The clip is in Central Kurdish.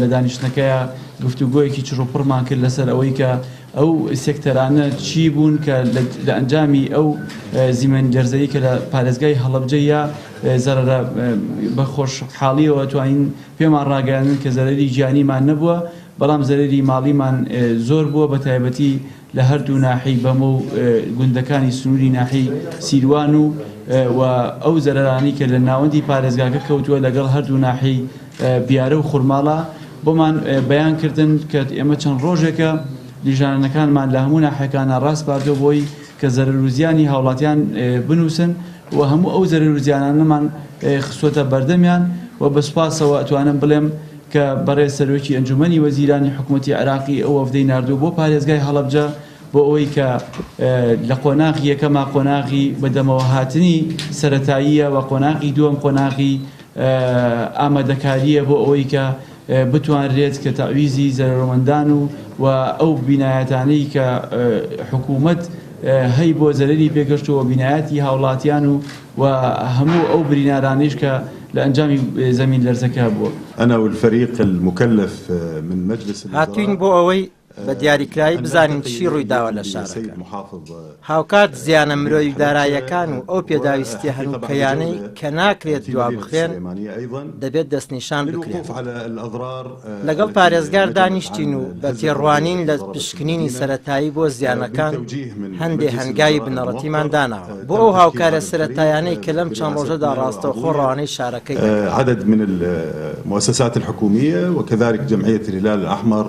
لە دانیشتنەکەیە گفتوگۆیەکی چڕوپڕمان کرد لەسەر ئەوەی کە ئەو سێکتەرانە چی بوون کە لە ئەنجامی ئەو زیمەنی دەرزەیی کە لە پارێزگای هەڵەبجەیە زەرەرە بە خۆشحاڵیەوە توانین پێمان ڕاگەیاندن کە زەرەری گیانیمان نەبووە، بەڵام زەرەری ماڵیمان زۆر بووە، بە تایبەتی لە هەردوو ناحی بەمە و گوندەکانی سنووری ناحی سیروان و ئەو زەرەرانی کە لە ناوەندی پارێزگاکە کەوتووە لەگەڵ هەردوو ناحی بیارە و خوڕماڵە بۆمان بەیان کردن کە ئێمە چەند ڕۆژێکە لیژانەکانمان لە هەموو ناحیەکانە ڕاست باردۆ بۆی کە زەرەر و زیانی هاوڵاتیان بنووسن و هەموو ئەو زەرەر و زیانانەمان خسووەتە بەردەمیان و بەسپاسەوە ئەتوانم بڵێم کە بەڕێز سەرۆکی ئەنجومەنی وەزیرانی حکوومەتی عێراقی ئەو وەفدەی ناردووە بۆ پارێزگای هەڵەبجە بۆ ئەوەی کە لە قۆناغی یەکەما قۆناغی بەدەمەوە هاتنی سەرەتاییە و قۆناغی دووەم قۆناغی ئامادەکاریە بۆ ئەوەی کە بتوانرێت کە تەعویزی زەرەرمەندان و ئەو بینایەتانەی کە حکوومەت هەی بۆ زەرەری پێگەشتووە بینایەتی هاوڵاتیان و هەموو ئەو برینارانیش کە لە ئەنجامی زەمین لەرزەکە بووە. أنا والفريق المكلف من مجلس هاتوین بۆ ئەوەی بە دیاریکراوی بزانین چی ڕوویداوە لە شارەکە. هاوکات زیانە مرۆیی داراییەکان و ئەو پێداویستی هەنووکەیانەی کە ناکرێت دوا بخوێن دەبێت دەستنیشان بکرێت. لەگەڵ پارێزگار دانیشتین و بە تێڕوانین لە پشکنینی سەرەتایی بۆ زیانەکان هەندێک هەنگاوی بنەڕەتیمان داناوە بۆ ئەو هاوکارە سەرەتایانەی کە لەم چەند ڕۆژەدا ڕاستەوخۆ ڕەوانەی شارەکەی عدد من المؤسسات الحكومية وكذلك جمعية الهلال الأحمر